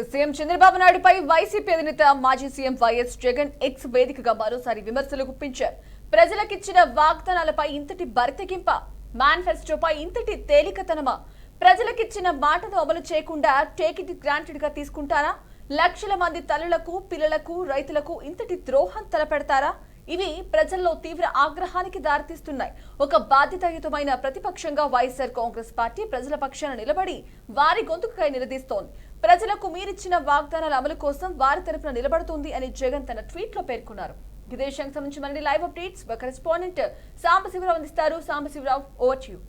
CM Chandrababu నాయుడుపై YCP అధినేత మాజీ CM YS Jagan X వేదికగా మరోసారి విమర్శలు గుప్పించారు. ప్రజలకిచ్చిన వాగ్దానాలపై ఇంతటి బరితెగింప, మేనిఫెస్టోపై ఇంతటి తేలికతనమా? ప్రజలకిచ్చిన మాటను అమలు చేయకుండా టేక్ ఇట్ గ్రాంటెడ్ గా తీసుకుంటారా? లక్షల మంది తల్లులకు, పిల్లలకు, రైతులకు ఇంతటి ద్రోహం తలపెడతారా? ఇవి ప్రజల్లో తీవ్ర ఆగ్రహానికి దారితీస్తున్నాయి. ఒక బాధ్యతాయుతమైన ప్రతిపక్షంగా వైఎస్ఆర్ కాంగ్రెస్ పార్టీ ప్రజల పక్షాన నిలబడి వారి గొంతుకై నిలదీస్తోంది. ప్రజలకు మీరిచ్చిన వాగ్దానాల అమలు కోసం వారి తరపున నిలబడుతుంది అని జగన్ తన ట్వీట్ లో పేర్కొన్నారు. ఇదే విషయానికి సంబంధించి మరిన్ని లైవ్ అప్డేట్స్ కరెస్పాండెంట్ సాంబశివరావు అందిస్తారు. Sambasivarao, over to you.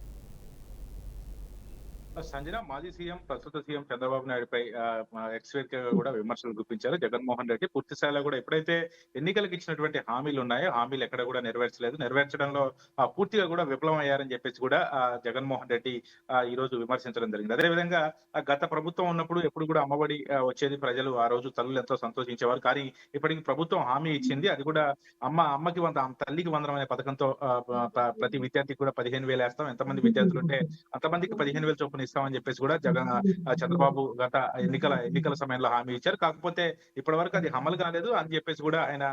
Sanjana, మాజీ సీఎం ప్రస్తుత సీఎం చంద్రబాబు నాయుడుపై ఎక్స్ వేదికగా కూడా విమర్శలు గుప్పించారు జగన్మోహన్ రెడ్డి. పూర్తి స్థాయిలో కూడా ఎప్పుడైతే ఎన్నికలకు ఇచ్చినటువంటి హామీలు ఉన్నాయో హామీలు ఎక్కడ కూడా నెరవేర్చడంలో పూర్తిగా కూడా విఫలం అయ్యారని చెప్పేసి కూడా జగన్మోహన్ రెడ్డి ఈ రోజు విమర్శించడం జరిగింది. అదేవిధంగా గత ప్రభుత్వం ఉన్నప్పుడు ఎప్పుడు కూడా అమ్మఒడి వచ్చేది, ప్రజలు ఆ రోజు తల్లులు ఎంతో సంతోషించేవారు. కానీ ఇప్పటికి ప్రభుత్వం హామీ ఇచ్చింది, అది కూడా అమ్మకి తల్లికి వందనం అనే పథకంతో ప్రతి విద్యార్థికి కూడా 15,000 వేస్తాం, ఎంతమంది విద్యార్థులు ఉంటే అంతమందికి 15,000 చొప్పున ఇస్తామని చెప్పేసి కూడా చంద్రబాబు గత ఎన్నికల సమయంలో హామీ ఇచ్చారు. కాకపోతే ఇప్పటి వరకు అది అమలు కాలేదు అని చెప్పేసి కూడా ఆయన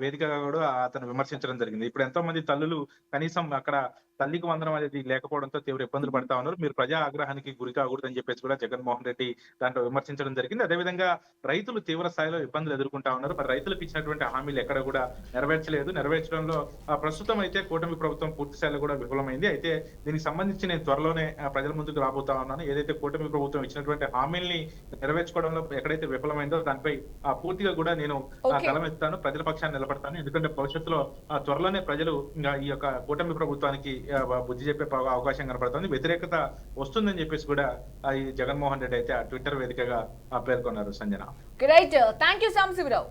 వేదికగా కూడా అతను విమర్శించడం జరిగింది. ఇప్పుడు ఎంతో మంది తల్లులు కనీసం అక్కడ తల్లికి వందనం అనేది లేకపోవడంతో తీవ్ర ఇబ్బందులు పడతా ఉన్నారు. మీరు ప్రజా ఆగ్రహానికి గురి కాకూడదని చెప్పేసి కూడా జగన్మోహన్ రెడ్డి దాంట్లో విమర్శించడం జరిగింది. అదేవిధంగా రైతులు తీవ్ర స్థాయిలో ఇబ్బందులు ఎదుర్కొంటా ఉన్నారు. మరి రైతులకు ఇచ్చినటువంటి హామీలు ఎక్కడ కూడా నెరవేర్చడంలో ప్రస్తుతం అయితే కూటమి ప్రభుత్వం పూర్తి స్థాయిలో కూడా విఫలమైంది. అయితే దీనికి సంబంధించి నేను త్వరలోనే ప్రజల ముందుకు రాబోతా ఉన్నాను. ఏదైతే కూటమి ప్రభుత్వం ఇచ్చినటువంటి హామీల్ని నెరవేర్చుకోవడంలో ఎక్కడైతే విఫలమైందో దానిపై పూర్తిగా కూడా నేను గలమెత్తాను, ప్రజల పక్షాన్ని నిలబడతాను. ఎందుకంటే భవిష్యత్తులో త్వరలోనే ప్రజలు ఈ యొక్క కూటమి ప్రభుత్వానికి బుద్ధి చెప్పే అవకాశం కనపడుతుంది. వ్యతిరేకత వస్తుందని చెప్పేసి కూడా ఈ జగన్మోహన్ రెడ్డి అయితే ట్విట్టర్ వేదికగా పేర్కొన్నారు. Sanjana, great, thank you Sambasivarao.